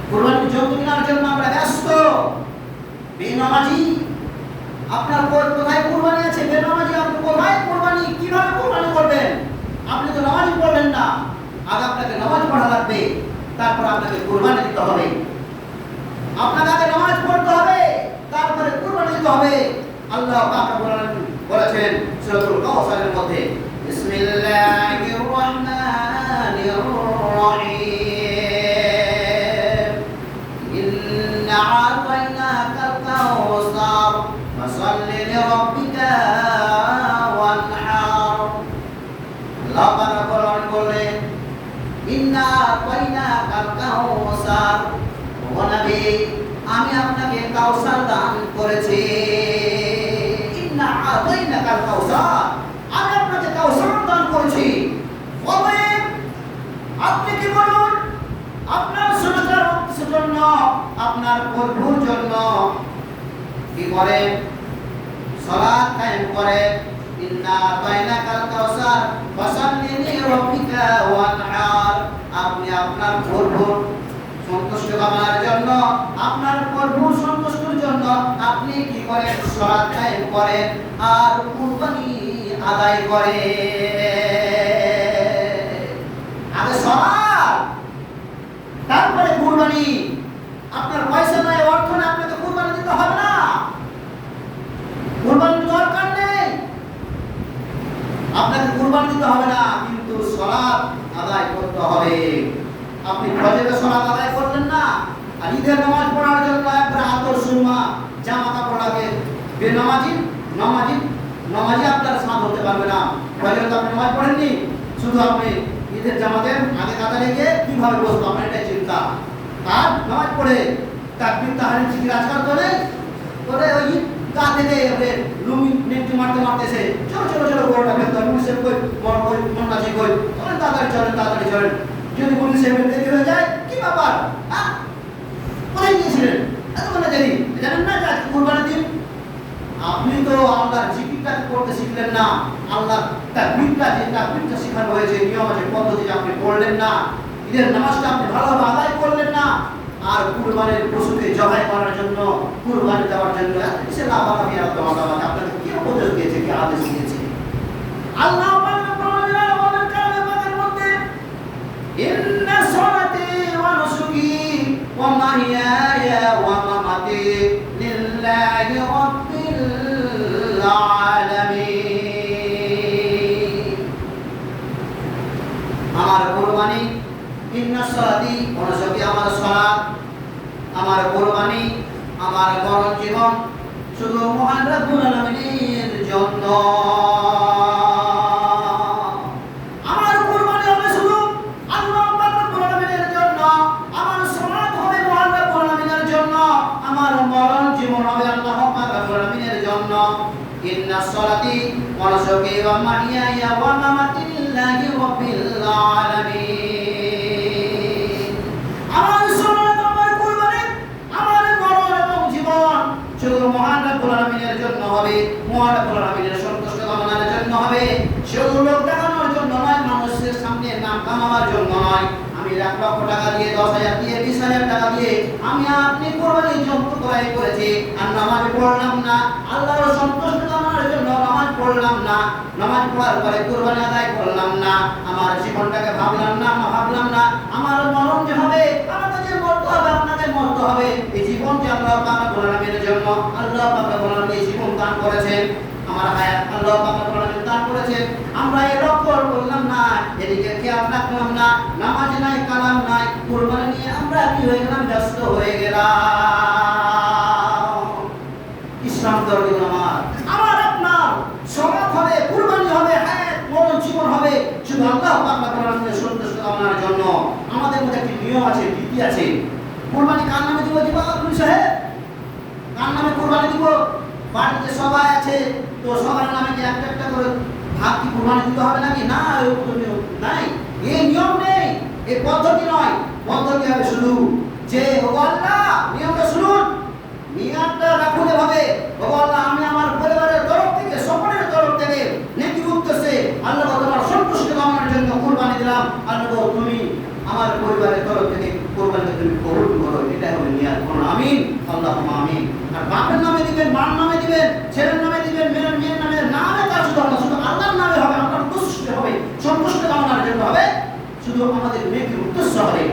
কুরবানির জন্তু কেনার জন্য আমরা ব্যস্ত। বেনামাজি আপনার কোথায় কুরবানি আছে? বেনামাজি আপনি কোথায় কুরবানি, কিভাবে কুরবানি করবেন? আপনি তো নামাজ পড়লেন না। আগে আপনাকে নামাজ পড়া লাগবে, তারপর আপনাকে কুরবানি দিতে হবে। আপনাকে আগে নামাজ পড়তে হবে, তারপরে কুরবানি দিতে হবে। আল্লাহ পাক বলেছেন সূরাতুল কাউসারের মধ্যে, বিসমিল্লাহির রহমানির রহিম, ইন্না আতাইনাকাল কাউসার ফাসাল্লি লিরাব্বিকা ওয়ানহার। আল্লাহ পাক বলেন, ইন্না আতাইনাকাল কাউসার, ও নবী আমি আপনাকে কাউসার দান করেছি। ইন্না আতাইনাকাল কাউসার, আমি আপনাকে কাউসার দান করেছি। তবে আপনি কি বলুন, আপনার সন্তানের জন্য, আপনার প্রভুর জন্য কি করেন? সালাত কায়েম করেন। ইন্না আতাইনাকাল কাউসার ফাসাল্লি লিরাব্বিকা ওয়ানহার, আপনি আপনার প্রভুর সন্তুষ্ট কামনার জন্য, আপনার প্রভুর সন্তুষ্টির জন্য আপনি কি করেন? সালাত কায়েম করেন আর কুরবানি আদায় করেন। আগে সালাত, তারপরে কুরবানি। আপনার পয়সা নাই, অর্থ নাই, আপনাকে কুরবানি দিতে হবে না। কুরবানির দরকার নেই, আপনাকে কুরবানি দিতে হবে না, কিন্তু সালাত আদায় করতে হবে। আপনি ফজরের সালাত আদায় করলেন না, আর ঈদের নামাজ পড়ার জন্য একবার আতর সুরমা জামা কাপড় লাগে। বেনামাজি নামাজি আপনার সাথ হতে পারবে না। ফজরে তো আপনি নামাজ পড়েননি, শুধু আপনি ঈদের জামাতের আগে কাতারে গিয়ে কিভাবে বসবো আপনার এটাই চিন্তা। আর নামাজ পড়ে তাকবীর তাহরিম জিকির আজকাল করে ওই গা থেকে লুঙ্গি নেটি মারতে মারতেছে, চলো গোড়াটা ফেলতে হবে, সে কই মন কাছে কই তাড়াতাড়ি চলেন। যদি পুলিশ দেরি হয়ে যায়, কি ব্যাপার? কোথায় গিয়েছিলেন এতক্ষণে দেরি? জানেন না যে আজকে কুরবানির দিন? আপনি তো আল্লাহর জিকিরটা করতে শিখলেন না, আল্লাহর তাকবীরটা শেখানো হয়েছে, নিয়ম আছে, পদ্ধতি আপনি পড়লেন না, ঈদের নামাজটা আপনি ভালোভাবে আদায় করলেন না। আর কুরবানির পশুকে জবাই করার জন্য, কুরবানি দেওয়ার জন্য সে লাফালাফি আপনাকে কি উপদেশ দিয়েছে, কি আদেশ দিয়েছে? আল্লাহ ইন্না সালাতি ওয়া নুসুকি ওয়া মাহইয়ায়া ওয়া মামাতি লিল্লাহি রাব্বিল আলামিন। আমার কুরবানি, ইন্না সালাতি ওয়া নুসুকি, আমার সালাত, আমার কুরবানি, আমার মরণ জীবন শুধু মহান রব্বুল আলামিনের জন্য। ইন্না সালাতি ওয়া নুসুকি ওয়া মাহইয়ায়া ওয়া মামাতি লিল্লাহি রাব্বিল আলামিন। আমার সালাত, আমার কুরবানি, আমার মরণ এবং জীবন শুধু মহান রব্বুল আলামিনের জন্য হবে, মহান রব্বুল আলামিনের সন্তুষ্ট কামনার জন্য হবে। শুধু লোক দেখানোর জন্য নয়, মানুষের সামনে নাম কামানোর জন্য নয়। আমি 1 লক্ষ টাকা দিয়ে, 10,000 দিয়ে, 20,000 টাকা দিয়ে আমি আপনি কুরবানির জন্তু ক্রয় করেছি, আর নামাজ পড়লাম না, আল্লাহর সন্তুষ্ট কামনার জন্য নামাজ পড়লাম না, নামাজ পড়ার পরে কুরবানি আদায় করলাম না, আমার জীবনটাকে ভাবলাম না, আমার মরণ যে হবে, আমাকে যে মরতে হবে, আপনাকে মরতে হবে। এই জীবন যে আল্লাহ পাক রব্বুল আলামিনের জন্য, আল্লাহ পাক রব্বুল আলামিন এই জীবন দান করেছেন, আমার হায়াত আল্লাহ পাক রব্বুল আলামিন দান করেছেন। আমরা এই লক্ষ্য করলাম না, এদিকে খেয়াল রাখলাম না, নামাজ নাই, কালাম নাই, কুরবানি নিয়ে আমরা কি হয়ে গেলাম? ব্যস্ত হয়ে গেলাম। ইসলাম ধর্মীয় আমার আপনার সমাজ হবে, কুরবানি হবে, হায়াত মরণ জীবন হবে শুধু আল্লাহ পাক রব্বুল আলামিনের সন্তুষ্ট কামনার জন্য। আমাদের মধ্যে একটি নিয়ম আছে, রীতি আছে। কুরবানি কার নামে দিব? পুলিশ সাহেব কার নামে কুরবানি দিব? বাড়িতে সবাই আছে, তো সবার নামে কি একটা করে ভাগ কি কুরবানি দিতে হবে নাকি? না, নাই, এই নিয়ম নেই, এই পদ্ধতি নয়। পদ্ধতি হবে শুধু যে আল্লাহ, নিয়মটা শুনুন, নিয়মটা রাখুন এভাবে, আল্লাহ আমি আমার পরিবারের তরফ থেকে, সকলের তরফ থেকে নেকি উদ্দেশ্যে আল্লাহ তোমার সন্তুষ্ট কামনার জন্য কুরবানি দিলাম। আল্লাহ তুমি আমার পরিবারের তরফ থেকে কুরবানি তুমি কবুল করো, এটা হবে নিয়াত। বলুন আমিন, আল্লাহুম্মা আমিন। আর বাপের নামে দিবেন, মার নামে দিবেন, ছেলের নামে দিবেন, মেয়ের নামে, নামে তার শুধু আল্লাহ, শুধু আল্লাহর নামে হবে, আল্লাহর উদ্দেশ্য হবে, সন্তুষ্ট কামনার জন্য হবে, শুধু আমাদের নেকির উদ্দেশ্য হবে।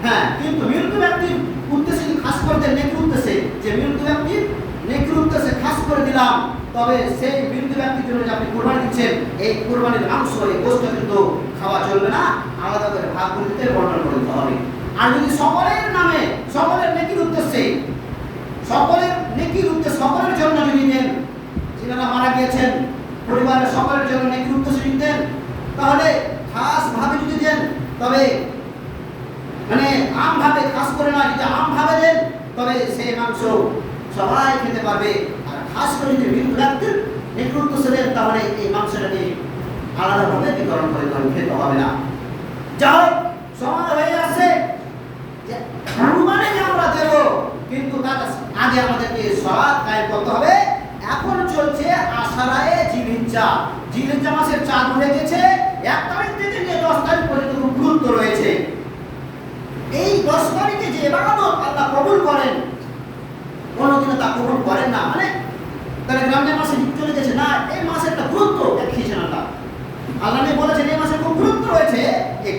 হ্যাঁ, কিন্তু মৃত ব্যক্তির উদ্দেশ্যে খাস করে দেন, নেকির উদ্দেশ্যে, যে মৃত ব্যক্তির নেকির উদ্দেশ্যে খাস করে দিলাম, তবে সেই মৃত ব্যক্তির জন্য যে আপনি কোরবানি দিচ্ছেন, এই কোরবানির মাংস, এই গোশত কিন্তু খাওয়া চলবে না, আলাদা করে ভাগ করে দিতে, বর্ণনা করে দিতে হবে। আর যদি সকলের নামে, সকলের নেকির উদ্দেশ্যে, সকলের নেকির উদ্দেশ্যে, সকলের জন্য যদি দেন, যিনারা মারা গিয়েছেন পরিবারের সকলের জন্য নেকির উদ্দেশ্যে যদি দেন, তাহলে খাস ভাবে যদি দেন, তবে মানে আম ভাবে, খাস করে না, যদি আম ভাবে দেন, তবে সেই মাংস সবাই খেতে পারবে। আর খাস করে যদি মৃত ব্যক্তির নেকির উদ্দেশ্যে দেন, তাহলে এই মাংসটাকে আলাদাভাবে বিতরণ করে খেতে হবে না। যাই হোক, সমাজ হয়ে আসছে যে কুরবানি আমরা দেব, কিন্তু তার আগে আমাদেরকে সালাত কায়েম করতে হবে। এখন চলছে আশারায়ে জিলহিজ্জা, জিলহিজ্জা মাসের চাঁদ উঠে গেছে, 1 তারিখ থেকে নিয়ে 10 তারিখ পর্যন্ত খুব গুরুত্ব রয়েছে। এই 10 তারিখে যে ইবাদত আল্লাহ কবুল করেন, কোনোদিনও তা কবুল করেন না। মানে তাহলে রমজান মাসে চলে গেছে না, এই মাসের একটা গুরুত্ব দেখিয়েছেন আল্লাহ। আল্লাহ বলেছেন এই মাসে খুব গুরুত্ব রয়েছে,